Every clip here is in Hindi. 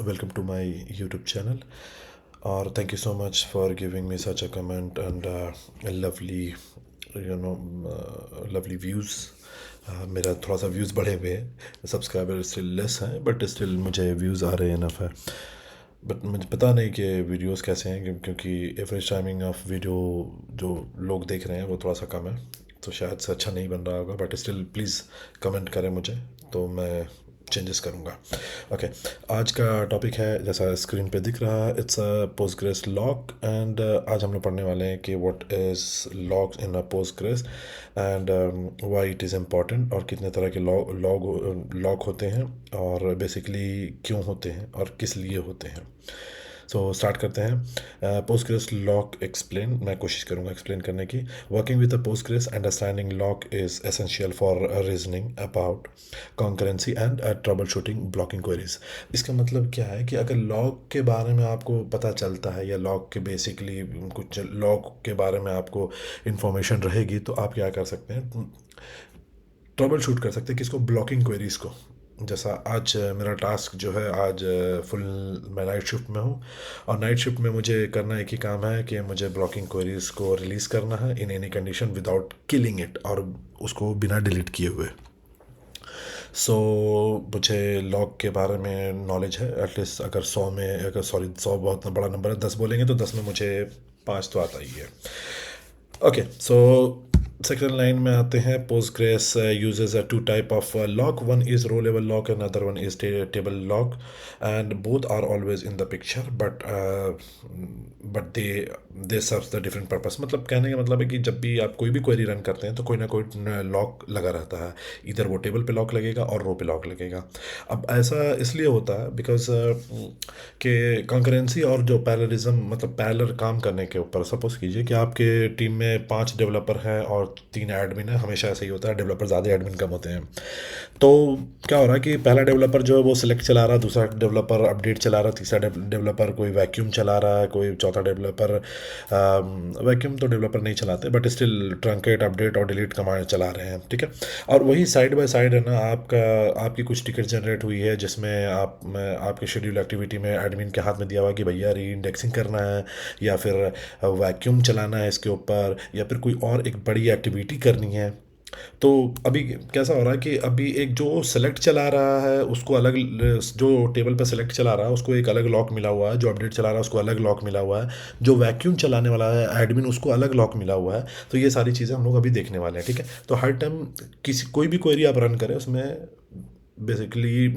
welcome to my YouTube channel. और thank you so much for giving me such a comment and a lovely views. मेरा थोड़ा सा व्यूज़ बढ़े हुए हैं, सब्सक्राइबर स्टिल लेस हैं, बट स्टिल मुझे व्यूज़ आ रहे हैं इनफ है. बट मुझे पता नहीं कि वीडियोस कैसे हैं, क्योंकि एवरेज टाइमिंग ऑफ वीडियो जो लोग देख रहे हैं वो थोड़ा सा कम है, तो शायद से अच्छा नहीं बन रहा होगा. बट स्टिल प्लीज़ कमेंट करें मुझे, तो मैं चेंजेस करूँगा. ओके, आज का टॉपिक है जैसा स्क्रीन पे दिख रहा है, it's a Postgres lock. And आज हम लोग पढ़ने वाले हैं कि what is locks in a Postgres and why it is important, और कितने तरह के लॉक होते हैं, और बेसिकली क्यों होते हैं और किस लिए होते हैं. सो स्टार्ट करते हैं. पोस्टग्रेस लॉक एक्सप्लेन, मैं कोशिश करूँगा एक्सप्लेन करने की. Working with a Postgres, understanding Lok is essential for reasoning about concurrency and trouble shooting blocking queries. इसका मतलब क्या है कि अगर लॉक के बारे में आपको पता चलता है, या लॉक के बेसिकली कुछ लॉक के बारे में आपको इंफॉर्मेशन रहेगी, तो आप क्या कर सकते हैं, ट्रबल शूट कर सकते हैं किसको, ब्लॉकिंग क्वेरीज को. जैसा आज मेरा टास्क जो है, आज फुल मैं नाइट शिफ्ट में हूँ, और नाइट शिफ्ट में मुझे करना एक ही काम है कि मुझे ब्लॉकिंग क्वेरीज को रिलीज़ करना है in any condition without killing it, और उसको बिना डिलीट किए हुए. सो मुझे लॉग के बारे में नॉलेज है एटलीस्ट. अगर 100 में, अगर सॉरी 100 बहुत बड़ा नंबर है, 10 बोलेंगे तो 10 में मुझे 5 तो आता ही है. ओके, सो सेक्शन लाइन में आते हैं. Postgres uses two type of lock. One is row level lock and other one is table lock, and both are always in the picture, but they serve the different purpose. मतलब कहने का मतलब है कि जब भी आप कोई भी क्वेरी रन करते हैं तो कोई ना कोई लॉक लगा रहता है. इधर वो टेबल पे लॉक लगेगा और रो पे लॉक लगेगा. अब ऐसा इसलिए होता है बिकॉज कि कंकरेंसी और जो पैरेललिज्म, मतलब पैरेलल काम करने के ऊपर. सपोज कीजिए कि आपके टीम में 5 डेवलपर हैं और 3 एडमिन है. हमेशा ऐसा ही होता है, डेवलपर ज़्यादा, एडमिन कम होते हैं. तो क्या हो रहा है कि पहला डेवलपर जो है वो सिलेक्ट चला रहा है, दूसरा डेवलपर अपडेट चला रहा है, तीसरा डेवलपर कोई वैक्यूम चला रहा है, कोई चौथा डेवलपर वैक्यूम तो डेवलपर नहीं चलाते, बट स्टिल ट्रंकेट, अपडेट और डिलीट कमांड चला रहे हैं. ठीक है, और वही साइड बाय साइड है ना, आपकी कुछ टिकट जनरेट हुई है जिसमें आपके शेड्यूल एक्टिविटी में एडमिन के हाथ में दिया हुआ कि भैया री इंडेक्सिंग करना है, या फिर वैक्यूम चलाना है इसके ऊपर, या फिर कोई और एक बड़ी एक्टिविटी करनी है. तो अभी कैसा हो रहा है कि अभी एक जो सेलेक्ट चला रहा है उसको अलग, जो टेबल पर सेलेक्ट चला रहा है उसको एक अलग लॉक मिला हुआ है, जो अपडेट चला रहा है उसको अलग लॉक मिला हुआ है, जो वैक्यूम चलाने वाला है एडमिन उसको अलग लॉक मिला हुआ है. तो ये सारी चीज़ें हम लोग अभी देखने वाले हैं. ठीक है, तो हर टाइम कोई भी क्वेरी आप रन करें उसमें बेसिकली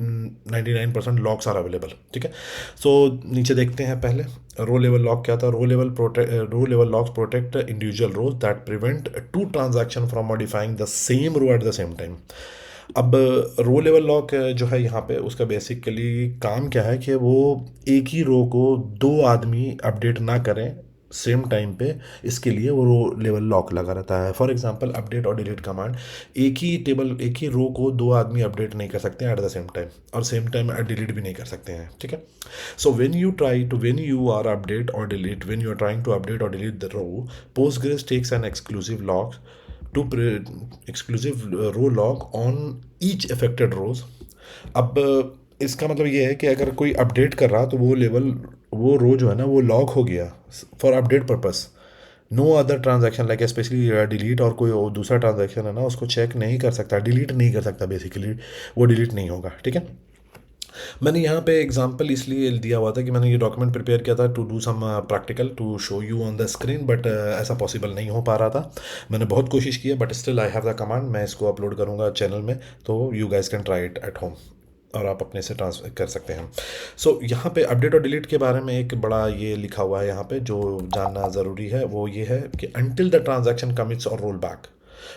99% लॉक्स आर अवेलेबल. ठीक है, सो नीचे देखते हैं. पहले रो लेवल लॉक क्या था. Row level locks protect individual rows that prevent two transactions from modifying the same row at the same time. अब रो लेवल लॉक जो है यहाँ पे, उसका बेसिकली काम क्या है कि वो एक ही रो को 2 आदमी अपडेट ना करें सेम टाइम पे. इसके लिए वो रो लेवल लॉक लगा रहता है. फॉर एग्जांपल अपडेट और डिलीट कमांड, एक ही रो को 2 आदमी अपडेट नहीं कर सकते हैं एट द सेम टाइम, और सेम टाइम डिलीट भी नहीं कर सकते हैं. ठीक है, so when you are update और delete, when you are trying to update और delete the row, Postgres takes an exclusive lock to exclusive row lock on each affected rows. अब इसका मतलब ये है कि अगर कोई अपडेट कर रहा तो वो रो जो है ना वो लॉक हो गया for update purpose. No other transaction like specially delete, और कोई और दूसरा ट्रांजैक्शन है ना उसको चेक नहीं कर सकता, डिलीट नहीं कर सकता. बेसिकली वो डिलीट नहीं होगा. ठीक है, मैंने यहाँ पे एग्जांपल इसलिए दिया हुआ था कि मैंने ये डॉक्यूमेंट प्रिपेयर किया था to do some practical to show you on the screen, but ऐसा पॉसिबल नहीं हो पा रहा था. मैंने बहुत कोशिश की है, but still I have the command. मैं इसको अपलोड करूँगा चैनल में, तो you guys can try it at home, और आप अपने से ट्रांसफर कर सकते हैं. सो यहाँ पे अपडेट और डिलीट के बारे में एक बड़ा ये लिखा हुआ है यहाँ पे, जो जानना ज़रूरी है वो ये है कि अनटिल द ट्रांजैक्शन कमिट्स और roll back,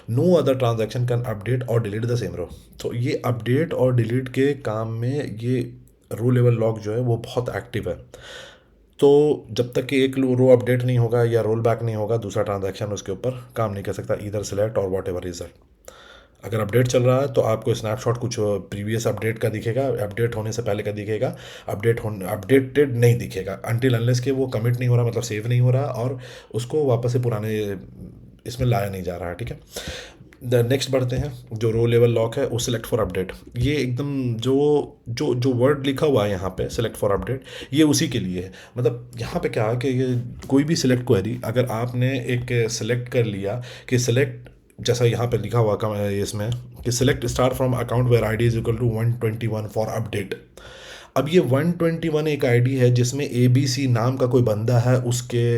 no other transaction can update और डिलीट द सेम रो. तो ये अपडेट और डिलीट के काम में ये रो लेवल लॉक जो है वो बहुत एक्टिव है. तो जब तक कि एक रो अपडेट नहीं होगा या रोल बैक नहीं होगा, दूसरा ट्रांजैक्शन उसके ऊपर काम नहीं कर सकता, इधर सेलेक्ट और वॉट एवर इज इट. अगर अपडेट चल रहा है तो आपको स्नैपशॉट कुछ प्रीवियस अपडेट का दिखेगा, अपडेट होने से पहले का दिखेगा, अपडेटेड नहीं दिखेगा अनटिल अनलेस के वो कमिट नहीं हो रहा, मतलब सेव नहीं हो रहा, और उसको वापस से पुराने इसमें लाया नहीं जा रहा है, ठीक है। नेक्स्ट बढ़ते हैं, जो रो लेवल लॉक है वो सिलेक्ट फॉर अपडेट। ये एकदम जो जो जो वर्ड लिखा हुआ है यहाँ पे सिलेक्ट फॉर अपडेट, ये उसी के लिए है। मतलब यहाँ पे क्या है कि ये कोई भी सिलेक्ट क्वेरी अगर आपने एक सिलेक्ट कर लिया कि सिलेक्ट, जैसा यहाँ पे लिखा हुआ इसमें कि select star from account where I D is equal to 121 for update. अब ये 121 एक आईडी है जिसमें ए बी सी नाम का कोई बंदा है, उसके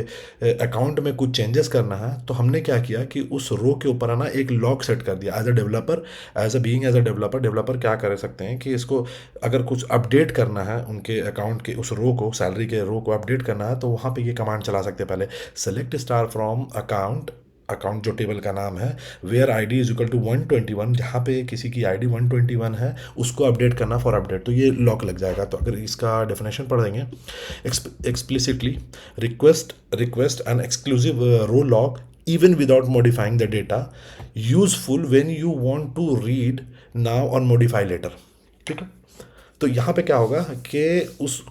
अकाउंट में कुछ चेंजेस करना है। तो हमने क्या किया कि उस रो के ऊपर है ना एक लॉक सेट कर दिया as a developer. As a developer, developer क्या कर सकते हैं कि इसको अगर कुछ अपडेट करना है उनके अकाउंट के उस रो को, सैलरी के रो को अपडेट करना है, तो वहाँ पे ये कमांड चला सकते हैं पहले, select star from account, account जो टेबल का नाम है, where I D is equal to 121, जहाँ पे किसी की आई डी 121 है उसको अपडेट करना फॉर अपडेट, तो ये लॉक लग जाएगा। तो अगर इसका डेफिनेशन पढ़ देंगे, explicitly request an exclusive row lock even without modifying the data, useful when you want to read now or modify later, ठीक है। तो यहाँ पे क्या होगा कि उस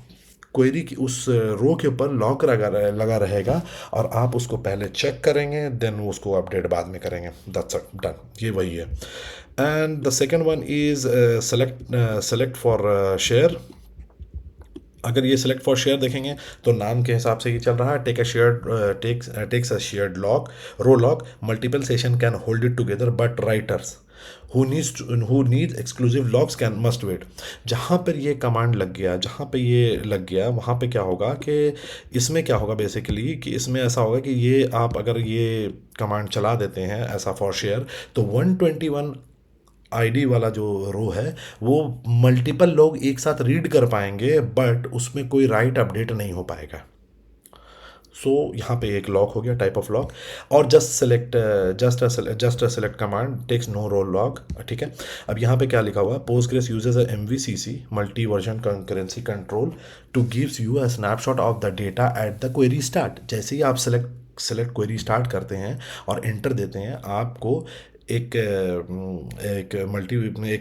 क्वेरी की उस रो के ऊपर लॉक लगा रहेगा और आप उसको पहले चेक करेंगे, देन उसको अपडेट बाद में करेंगे। दैट्स डन, ये वही है। And the second one is select for share. अगर ये सिलेक्ट फॉर शेयर देखेंगे तो नाम के हिसाब से ये चल रहा है, take a share takes a shared lock row lock, multiple session can hold it together but writers who need exclusive locks can must wait. जहाँ पर ये कमांड लग गया, जहाँ पे ये लग गया, वहाँ पे क्या होगा कि इसमें क्या होगा बेसिकली कि इसमें ऐसा होगा कि ये आप अगर ये कमांड चला देते हैं ऐसा फॉर शेयर, तो 121 आईडी वाला जो रो है वो मल्टीपल लोग एक साथ रीड कर पाएंगे, बट उसमें कोई राइट अपडेट नहीं हो पाएगा। सो यहाँ पे एक लॉक हो गया, टाइप ऑफ लॉक। और just select command takes no row lock, ठीक है। अब यहाँ पे क्या लिखा हुआ है, Postgres uses MVCC multi version concurrency control to gives you a snapshot of the data at the query start. जैसे ही आप सेलेक्ट क्वेरी स्टार्ट करते हैं और एंटर देते हैं, आपको एक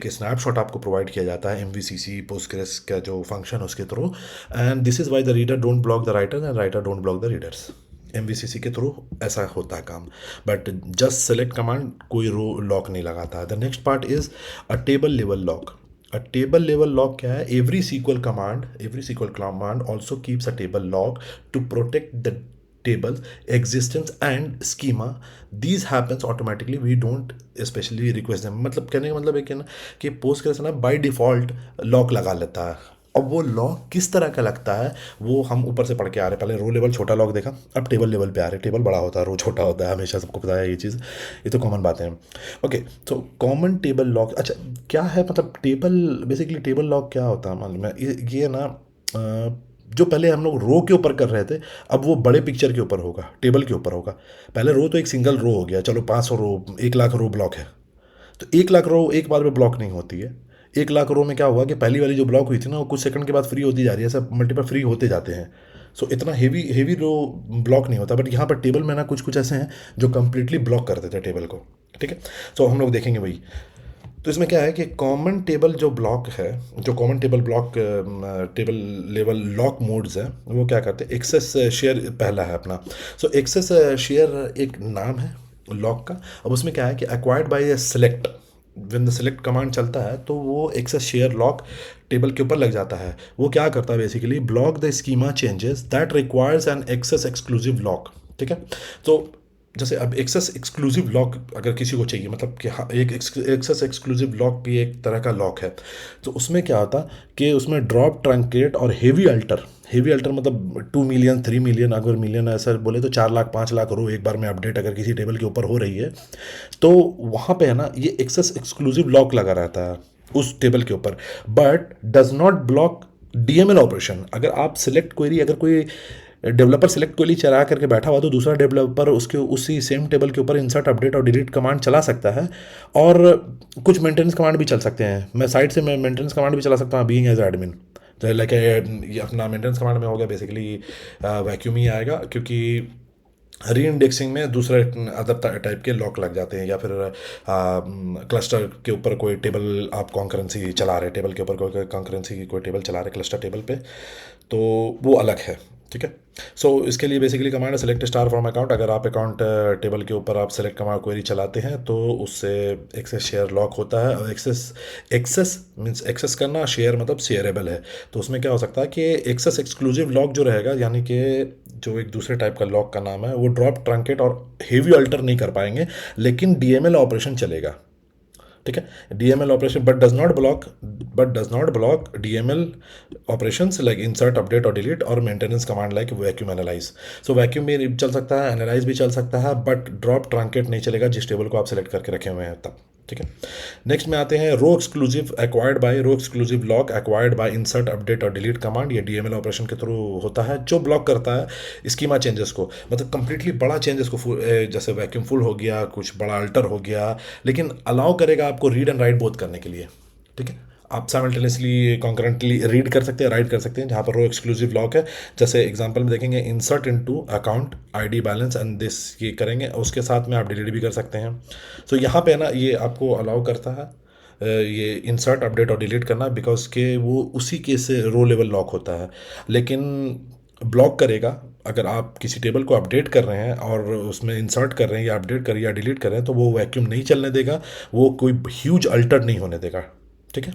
स्नैपशॉट आपको प्रोवाइड किया जाता है MVCC पोस्टग्रेस का जो फंक्शन है उसके through. And this is why the reader don't block the writer and writer don't block the readers. MVCC के थ्रू ऐसा होता है काम, बट जस्ट सेलेक्ट कमांड कोई रो लॉक नहीं लगाता है। The next part is a table level lock. A table level lock क्या है, every SQL command also keeps a table lock to protect the tables existence and schema. These happens automatically, we don't especially request them। मतलब कहने का मतलब है कि ना कि पोस्टग्रेस ना बाय डिफ़ॉल्ट लॉक लगा लेता है। अब वो लॉक किस तरह का लगता है वो हम ऊपर से पढ़ के आ रहे हैं। पहले रो लेवल छोटा लॉक देखा, अब टेबल लेवल पे आ रहे। टेबल बड़ा होता है, रो छोटा होता है, हमेशा सबको पता है ये चीज़, ये तो कॉमन बातें हैं। ओके, तो कॉमन टेबल लॉक अच्छा क्या है, मतलब टेबल बेसिकली टेबल लॉक क्या होता है मालूम है, ये ना जो पहले हम लोग रो के ऊपर कर रहे थे, अब वो बड़े पिक्चर के ऊपर होगा, टेबल के ऊपर होगा। पहले रो तो एक सिंगल रो हो गया, चलो 500 रो, 1 लाख रो ब्लॉक है, तो 1 लाख रो एक बार में ब्लॉक नहीं होती है। 1 लाख रो में क्या हुआ कि पहली वाली जो ब्लॉक हुई थी ना वो कुछ सेकंड के बाद फ्री होती जा रही है, सब मल्टीपल फ्री होते जाते हैं। सो इतना हेवी रो ब्लॉक नहीं होता, बट यहाँ पर टेबल में ना कुछ कुछ ऐसे हैं जो कंप्लीटली ब्लॉक कर देते हैं टेबल को, ठीक है। सो हम लोग देखेंगे वही। तो इसमें क्या है कि कॉमन टेबल जो ब्लॉक है, जो common table block table level lock modes है, वो क्या करते हैं, एक्सेस शेयर पहला है अपना। सो एक्सेस शेयर एक नाम है लॉक का। अब उसमें क्या है कि acquired by select, when the select command चलता है तो वो एक्सेस शेयर लॉक टेबल के ऊपर लग जाता है। वो क्या करता है basically, block the schema changes that requires an access exclusive lock, ठीक है। तो जैसे अब एक्सेस एक्सक्लूसिव लॉक अगर किसी को चाहिए, मतलब कि हाँ एक एक्सेस एक्सक्लूसिव लॉक भी एक तरह का लॉक है, तो उसमें क्या होता कि उसमें ड्रॉप, ट्रंकेट और हेवी अल्टर मतलब 2 मिलियन 3 मिलियन, अगर मिलियन ऐसा बोले तो 4 लाख 5 लाख रो एक बार में अपडेट अगर किसी टेबल के ऊपर हो रही है, तो वहाँ पे है ना ये एक्सेस एक्सक्लूसिव लॉक लगा रहता है उस टेबल के ऊपर, but does not block DML operation. अगर आप सिलेक्ट क्वेरी, अगर कोई डेवलपर सिलेक्ट क्वेरी चला करके बैठा हुआ तो दूसरा डेवलपर उसके उसी सेम टेबल के ऊपर इंसर्ट, अपडेट और डिलीट कमांड चला सकता है, और कुछ मेंटेनेंस कमांड भी चल सकते हैं। मैं साइड से मेंटेनेंस कमांड भी चला सकता हूँ बीइंग एज एडमिन। तो लाइक ये अपना मेंटेनेंस कमांड में हो गया बेसिकली वैक्यूम ही आएगा, क्योंकि री इंडेक्सिंग में दूसरे अदर टाइप के लॉक लग जाते हैं, या फिर क्लस्टर के ऊपर कोई टेबल आप कॉन्करेंसी चला रहे, टेबल के ऊपर कोई कॉन्करेंसी की कोई टेबल चला रहे क्लस्टर टेबल पे, तो वो अलग है, ठीक है। सो इसके लिए बेसिकली कमांड है सेलेक्ट स्टार फ्रॉम अकाउंट। अगर आप अकाउंट टेबल के ऊपर आप सेलेक्ट कमांड क्वेरी चलाते हैं तो उससे एक्सेस शेयर लॉक होता है। और एक्सेस एक्सेस मीन्स एक्सेस करना, शेयर मतलब शेयरेबल है। तो उसमें क्या हो सकता है कि एक्सेस एक्सक्लूसिव लॉक जो रहेगा, यानी कि जो एक दूसरे टाइप का लॉक का नाम है, वो ड्रॉप, ट्रंकेट और हेवी अल्टर नहीं कर पाएंगे, लेकिन डीएमएल ऑपरेशन चलेगा। ठीक है, DML operation but does not block DML operations like insert, update और डिलीट और maintenance command like vacuum analyse. So vacuum भी चल सकता है, एनालाइज भी चल सकता है, बट ड्रॉप, ट्रंकेट नहीं चलेगा जिस टेबल को आप सेलेक्ट करके रखे हुए हैं तब। ठीक है, नेक्स्ट में आते हैं row exclusive lock acquired by insert, update और डिलीट कमांड। ये डीएमएल ऑपरेशन के थ्रू होता है, जो ब्लॉक करता है स्कीमा चेंजेस को, मतलब कंप्लीटली बड़ा चेंजेस को, जैसे वैक्यूम फुल हो गया, कुछ बड़ा अल्टर हो गया, लेकिन अलाउ करेगा आपको रीड एंड राइट बोथ करने के लिए। ठीक है, आप साइमल्टेनियसली कॉन्करेंटली रीड कर सकते हैं, राइट कर सकते हैं, जहाँ पर रो एक्सक्लूसिव लॉक है। जैसे एग्जांपल में देखेंगे, insert into account ID balance and this, ये करेंगे, उसके साथ में आप डिलीट भी कर सकते हैं। सो यहाँ पे ना ये आपको अलाउ करता है ये इंसर्ट, अपडेट और डिलीट करना, बिकॉज के वो उसी के से रो लेवल लॉक होता है। लेकिन ब्लॉक करेगा अगर आप किसी टेबल को अपडेट कर रहे हैं और उसमें इंसर्ट कर रहे हैं या अपडेट कर रहे हैं या डिलीट कर रहे हैं, तो वो वैक्यूम नहीं चलने देगा, वो कोई ह्यूज अल्टर नहीं होने देगा। ठीक है,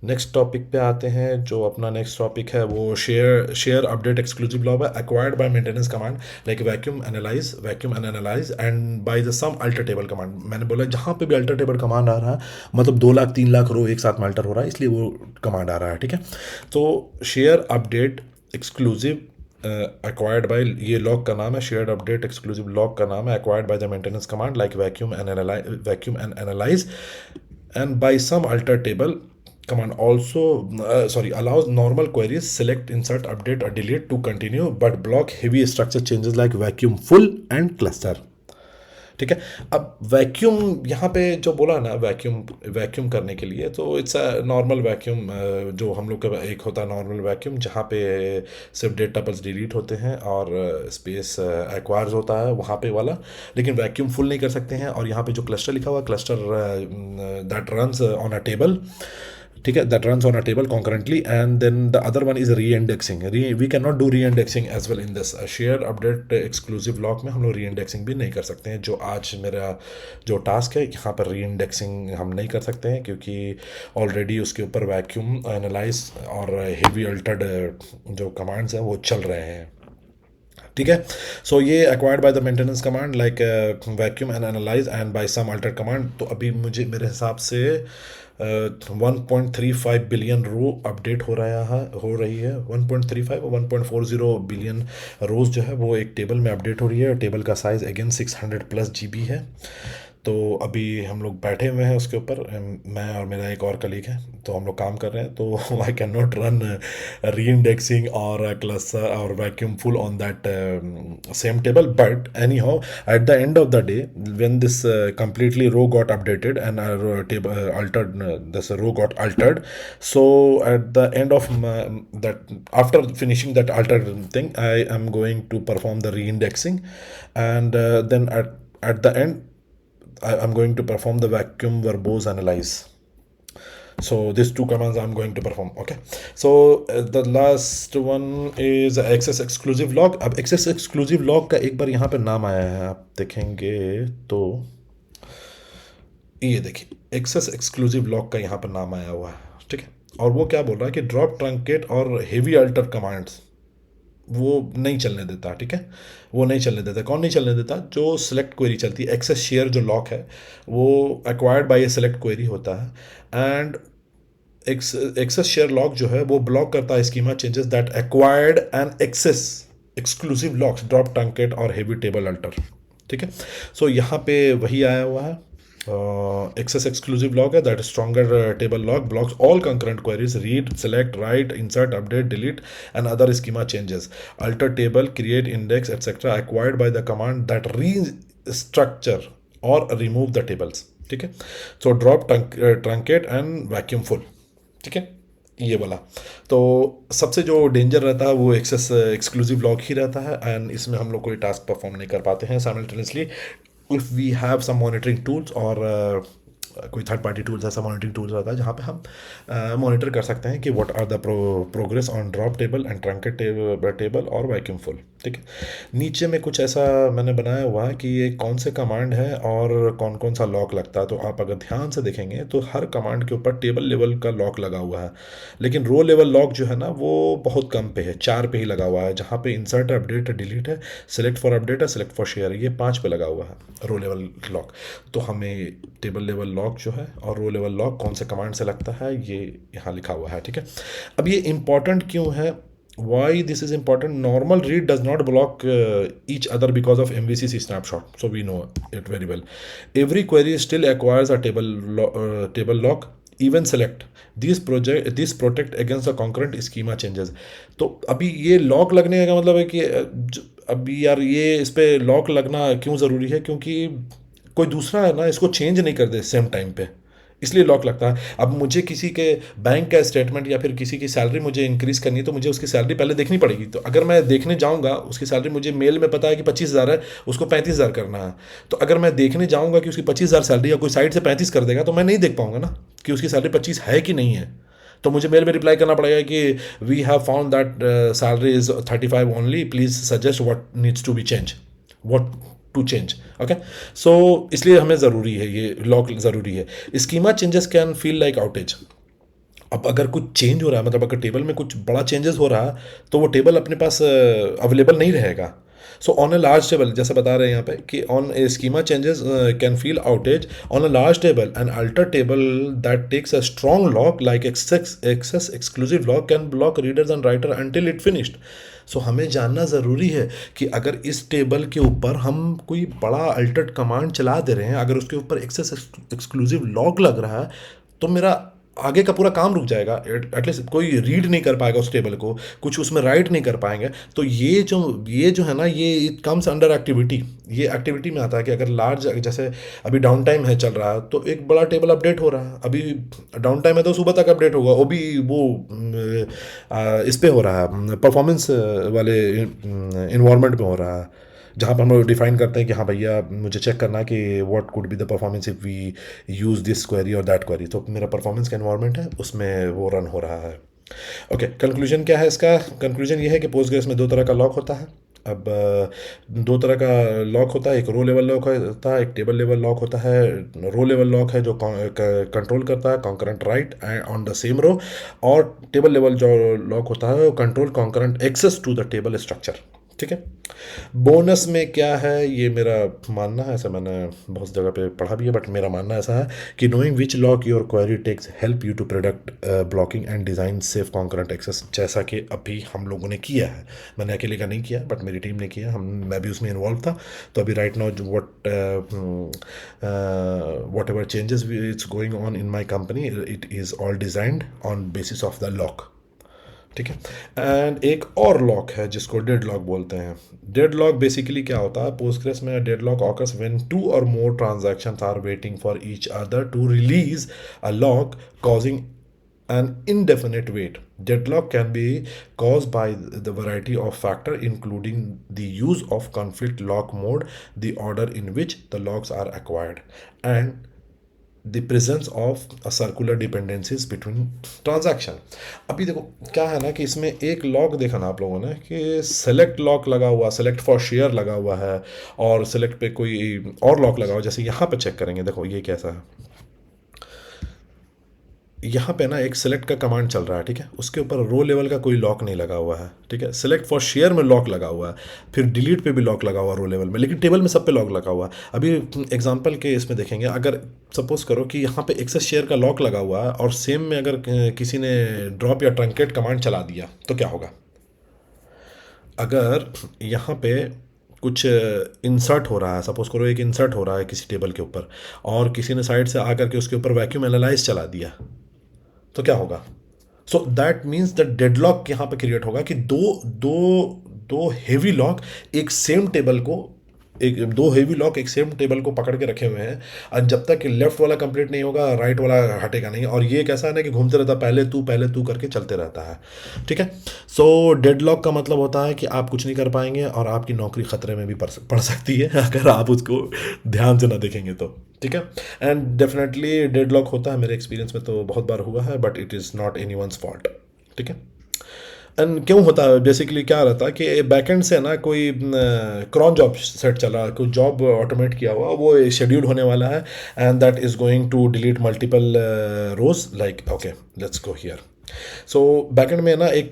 नेक्स्ट टॉपिक पे आते हैं। जो अपना नेक्स्ट टॉपिक है वो शेयर अपडेट एक्सक्लूसिव लॉक है, acquired by maintenance command like vacuum and analyse and by the some alter table command. मैंने बोला जहाँ पे भी अल्टर टेबल कमांड आ रहा है, मतलब 2 लाख 3 लाख रो एक साथ में अल्टर हो रहा है, इसलिए वो कमांड आ रहा है। ठीक है, तो share update exclusive acquired by, ये लॉक का नाम है, शेयर्ड अपडेट एक्सक्लूसिव लॉक का नाम है, acquired by the maintenance command like vacuum and analyse and by some alter table command also allows normal queries select, insert, update or delete to continue, but block heavy structure changes like vacuum full and cluster। ठीक है, अब वैक्यूम यहाँ पे जो बोला ना, वैक्यूम करने के लिए, तो इट्स अ नॉर्मल वैक्यूम। जो हम लोग का एक होता है नॉर्मल वैक्यूम, जहाँ पे सिर्फ डेटा टपल्स डिलीट होते हैं और स्पेस एक्वायर्स होता है, वहाँ पे वाला। लेकिन वैक्यूम फुल नहीं कर सकते हैं। और यहाँ पे जो क्लस्टर लिखा हुआ है, cluster that runs on a table, ठीक है, that runs on a table concurrently, and then the other one is reindexing. We can not do reindexing as well in this share update exclusive lock में। हम लोग री इंडेक्सिंग भी नहीं कर सकते हैं। जो आज मेरा जो टास्क है, यहाँ पर री इंडेक्सिंग हम नहीं कर सकते हैं, क्योंकि ऑलरेडी उसके ऊपर वैक्यूम एनालाइज और हेवी अल्टर्ड जो कमांड्स हैं वो चल रहे हैं। ठीक है, सो ये acquired by the maintenance command like vacuum and analyse and by some alter command. तो अभी मुझे मेरे हिसाब से 1.35 बिलियन रो अपडेट हो रही है 1.35 और 1.40 बिलियन रोज जो है वो एक टेबल में अपडेट हो रही है। टेबल का साइज़ अगेन 600+ GB है। तो अभी हम लोग बैठे हुए हैं उसके ऊपर, मैं और मेरा एक और कलीग है, तो हम लोग काम कर रहे हैं। तो आई कैन नॉट रन री इंडेक्सिंग और क्लस्टर और vacuum full on that same table, but any how at the end of the day when this completely row got updated and table altered, this row got altered. So at the end of that, after finishing that altered thing, I am going to perform the re-indexing, and then at the end I'm going to perform the vacuum verbose analyze. So these two commands I'm going to perform. Okay, so the last one is access exclusive log. अब access exclusive log का एक बार यहाँ पे नाम आया है, आप देखेंगे तो ये देखिए, एक्सेस एक्सक्लूसिव लॉक का यहाँ पर नाम आया हुआ है। ठीक है, और वो क्या बोल रहा है कि ड्रॉप, ट्रंकेट और हेवी अल्टर कमांड्स वो नहीं चलने देता। ठीक है, वो नहीं चलने देता। कौन नहीं चलने देता? जो सिलेक्ट क्वेरी चलती है। एक्सेस शेयर जो लॉक है वो acquired by A select query होता है, एंड एक्सेस शेयर लॉक जो है वो ब्लॉक करता है schema changes that acquired and access exclusive locks, drop, truncate और हेवी टेबल अल्टर। ठीक है, सो यहाँ पे वही आया हुआ है। access exclusive log है, that is stronger table log blocks all concurrent queries, read, select, write, insert, update, delete and other schema changes, alter table, create index etc acquired by the command that restructure or remove the tables। ठीक है, so drop, truncate and vacuum full। ठीक है, ये वाला तो सबसे जो डेंजर रहता है वो एक्सेस एक्सक्लूसिव लॉक ही रहता है, एंड इसमें हम लोग कोई टास्क परफॉर्म नहीं कर पाते हैं simultaneously. if we have some monitoring tools or कोई थर्ड पार्टी टूल्स, ऐसा मॉनिटरिंग टूल्स होता है जहाँ पे हम मॉनिटर कर सकते हैं कि what are the progress on drop table and truncate table और वैक्यूम फुल। ठीक है, नीचे में कुछ ऐसा मैंने बनाया हुआ है कि ये कौन से कमांड है और कौन कौन सा लॉक लगता है। तो आप अगर ध्यान से देखेंगे तो हर कमांड के ऊपर टेबल लेवल का लॉक लगा हुआ है, लेकिन रो लेवल लॉक जो है ना वो बहुत कम पे है, 4 पे ही लगा हुआ है, जहाँ पे इंसर्ट है, अपडेट है, डिलीट है, सेलेक्ट फॉर अपडेट है, सेलेक्ट फॉर शेयर, ये 5 पे लगा हुआ है रो लेवल लॉक। तो हमें टेबल लेवल लॉक जो है और रो लेवल लॉक कौन से कमांड से लगता है ये यहाँ लिखा हुआ है। ठीक है, अब ये इंपॉर्टेंट क्यों है, why this is important? Normal read does not block each other because of MVCC snapshot, so we know it very well. Every query still acquires a table lock, even select. These protect against the concurrent schema changes. तो अभी ये लॉक लगने का मतलब है कि अभी यार ये इस पे लॉक लगना क्यों ज़रूरी है, क्योंकि कोई दूसरा है ना इसको चेंज नहीं कर दे सेम टाइम पे, इसलिए लॉक लगता है। अब मुझे किसी के बैंक का स्टेटमेंट या फिर किसी की सैलरी मुझे इंक्रीज़ करनी है तो मुझे उसकी सैलरी पहले देखनी पड़ेगी। तो अगर मैं देखने जाऊंगा उसकी सैलरी मुझे मेल में पता है कि 25,000 है, उसको 35,000 करना है, तो अगर मैं देखने जाऊंगा कि उसकी 25,000 सैलरी या कोई साइड से 35 कर देगा तो मैं नहीं देख पाऊंगा ना कि उसकी सैलरी 25 है कि नहीं है। तो मुझे मेल में रिप्लाई करना पड़ेगा कि we have found that salary is 35 only, please suggest what needs to be change, what to change. Okay, so इसलिए हमें ज़रूरी है, ये लॉक ज़रूरी है। Schema changes can feel like outage. अब अगर कुछ चेंज हो रहा है, मतलब अगर टेबल में कुछ बड़ा चेंजेस हो रहा है तो वो टेबल अपने पास अवेलेबल नहीं रहेगा। So on a large table, जैसे बता रहे हैं यहाँ पे कि on a schema changes can feel outage on a large table and alter table that takes a strong lock like access exclusive lock can block readers and writer until it finished. So हमें जानना ज़रूरी है कि अगर इस टेबल के ऊपर हम कोई बड़ा अल्टर्ड कमांड चला दे रहे हैं, अगर उसके ऊपर एक्सेस एक्सक्लूसिव लॉक लग रहा है तो मेरा आगे का पूरा काम रुक जाएगा, एटलीस्ट कोई रीड नहीं कर पाएगा उस टेबल को, कुछ उसमें राइट नहीं कर पाएंगे। तो ये जो है ना, ये इट कम्स अंडर एक्टिविटी, ये एक्टिविटी में आता है कि अगर लार्ज, जैसे अभी डाउन टाइम है चल रहा है तो एक बड़ा टेबल अपडेट हो रहा है, अभी डाउन टाइम है तो सुबह तक अपडेट होगा, वो भी वो इस पे हो रहा है परफॉर्मेंस वाले इन्वायरमेंट में हो रहा है, जहाँ पर हम लोग डिफाइन करते हैं कि हाँ भैया मुझे चेक करना है कि what could be the performance if we use this query और दैट क्वेरी। तो मेरा परफॉर्मेंस का एनवायरनमेंट है उसमें वो रन हो रहा है। ओके, कंक्लूजन क्या है इसका? कंक्लूजन ये है कि पोस्टग्रेस में 2 तरह का लॉक होता है। अब 2 तरह का लॉक होता है, एक रो लेवल लॉक होता है, एक टेबल लेवल लॉक होता है। रो लेवल लॉक है जो कंट्रोल करता है concurrent write on the same row, और टेबल लेवल जो लॉक होता है वो control concurrent access to the table structure. ठीक है, बोनस में क्या है, ये मेरा मानना है, ऐसा मैंने बहुत जगह पे पढ़ा भी है, बट मेरा मानना ऐसा है कि knowing which lock your query takes help you to product blocking and design safe concurrent access, जैसा कि अभी हम लोगों ने किया है। मैंने अकेले का नहीं किया बट मेरी टीम ने किया, मैं भी उसमें इन्वॉल्व था। तो अभी right now what ever changes it's going on in my company, it is all designed on basis of the lock. ठीक है, एंड एक और लॉक है जिसको डेड लॉक बोलते हैं। डेड लॉक बेसिकली क्या होता है, पोस्टग्रेस में डेड लॉक ऑकर्स व्हेन 2 और more transactions are waiting for each other to release a lock causing an indefinite wait. Deadlock can be caused by the variety of factors, including the use of conflict lock mode, the order in which the locks are acquired, and the presence of circular dependencies between transaction. अभी देखो क्या है ना कि इसमें एक लॉक देखा ना आप लोगों ने कि सेलेक्ट लॉक लगा हुआ, सेलेक्ट फॉर शेयर लगा हुआ है, और सेलेक्ट पे कोई और लॉक लगा हुआ। जैसे यहाँ पे चेक करेंगे, देखो ये कैसा है, यहाँ पे ना एक सेलेक्ट का कमांड चल रहा है, ठीक है, उसके ऊपर रो लेवल का कोई लॉक नहीं लगा हुआ है। ठीक है, सेलेक्ट फॉर शेयर में लॉक लगा हुआ है, फिर डिलीट पे भी लॉक लगा हुआ रो लेवल में, लेकिन टेबल में सब पे लॉक लगा हुआ है। अभी एग्जांपल के इसमें देखेंगे, अगर सपोज करो कि यहाँ पे एक्सेस शेयर का लॉक लगा हुआ है और सेम में अगर किसी ने ड्रॉप या ट्रंकेट कमांड चला दिया तो क्या होगा। अगर यहाँ पे कुछ इंसर्ट हो रहा है, सपोज करो एक इंसर्ट हो रहा है किसी टेबल के ऊपर, और किसी ने साइड से आकर के उसके ऊपर वैक्यूम एनालाइज चला दिया तो क्या होगा। So that means the deadlock यहाँ पे क्रिएट होगा कि दो दो दो हेवी लॉक एक सेम टेबल को एक दो हेवी लॉक एक सेम टेबल को पकड़ के रखे हुए हैं, और जब तक लेफ्ट वाला कंप्लीट नहीं होगा राइट वाला हटेगा नहीं, और ये कैसा है ना कि घूमते रहता है, पहले तू करके चलते रहता है। ठीक है। सो डेड लॉक का मतलब होता है कि आप कुछ नहीं कर पाएंगे और आपकी नौकरी खतरे में भी पड़ सकती है अगर आप उसको ध्यान से ना देखेंगे तो। ठीक है। एंड डेफिनेटली डेड लॉक होता है, मेरे एक्सपीरियंस में तो बहुत बार हुआ है, but it is not anyone's fault. ठीक है। एंड क्यों होता है, बेसिकली क्या रहता है कि बैकएंड से ना कोई क्रॉन जॉब सेट चला, कोई जॉब ऑटोमेट किया हुआ, वो शेड्यूल होने वाला है, and that is going to delete multiple rows, like okay let's go here. So backend में ना एक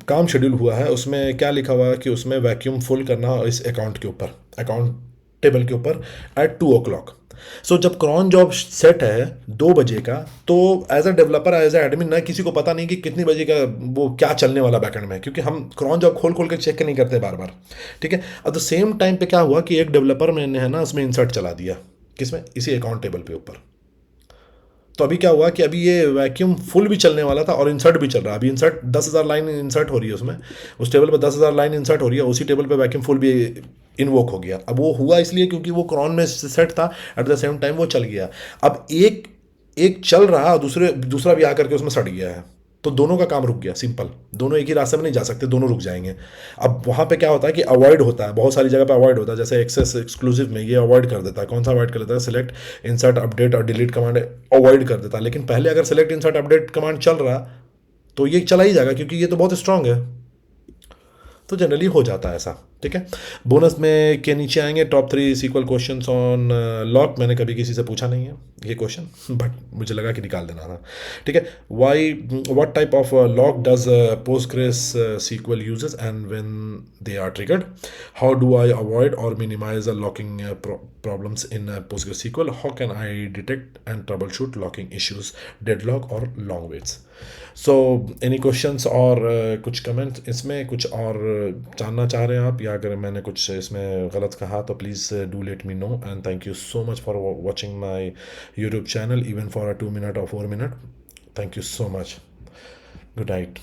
काम शेड्यूल हुआ है, उसमें क्या लिखा हुआ है कि उसमें वैक्यूम फुल करना इस अकाउंट के ऊपर, अकाउंट टेबल के ऊपर एट 2 o'clock। सो जब क्रॉन जॉब सेट है 2 बजे का, तो as a developer as a admin ना किसी को पता नहीं कि कितनी बजे का वो क्या चलने वाला बैकएंड में, क्योंकि हम क्रॉन जॉब खोल खोल के चेक नहीं करते बार बार। ठीक है। एट द सेम टाइम पे क्या हुआ कि एक डेवलपर मैंने है ना उसमें इंसर्ट चला दिया, किसमें, इसी अकाउंट टेबल पे ऊपर। तो अभी क्या हुआ कि अभी ये वैक्यूम फुल भी चलने वाला था और इंसर्ट भी चल रहा है, अभी इंसर्ट 10,000 लाइन इंसर्ट हो रही है उसमें, उस टेबल पे 10,000 लाइन इंसर्ट हो रही है, उसी टेबल पे वैक्यूम फुल भी इन्वोक हो गया। अब वो हुआ इसलिए क्योंकि वो क्रॉन में सेट था, एट द सेम टाइम वो चल गया। अब एक एक चल रहा और दूसरा भी आकर के उसमें सड़ गया है, तो दोनों का काम रुक गया। सिंपल, दोनों एक ही रास्ते में नहीं जा सकते, दोनों रुक जाएंगे। अब वहाँ पे क्या होता है कि अवॉइड होता है, बहुत सारी जगह पे अवॉइड होता है, जैसे एक्सेस एक्सक्लूसिव में ये अवॉइड कर देता है। कौन सा अवॉइड कर देता है, सिलेक्ट इंसर्ट अपडेट और डिलीट कमांड अवॉइड कर देता है। लेकिन पहले अगर सिलेक्ट इंसर्ट अपडेट कमांड चल रहा तो ये चला ही जाएगा, क्योंकि ये तो बहुत स्ट्रांग है, तो जनरली हो जाता है ऐसा। ठीक है। बोनस में के नीचे आएंगे top 3 SQL question on lock. मैंने कभी किसी से पूछा नहीं है ये क्वेश्चन, बट मुझे लगा कि निकाल देना था। ठीक है। Why, what type of lock does Postgres SQL uses and when they are triggered, how do I avoid और minimise locking problems in PostgreSQL, how can I detect and troubleshoot locking issues, deadlock or long waits? So any questions और कुछ कमेंट इसमें, कुछ और जानना चाह रहे हैं आप, या अगर मैंने कुछ इसमें गलत कहा तो please do let me know. And thank you so much for watching my YouTube channel even for a 2 minute or 4 minute। Thank you so much. Good night.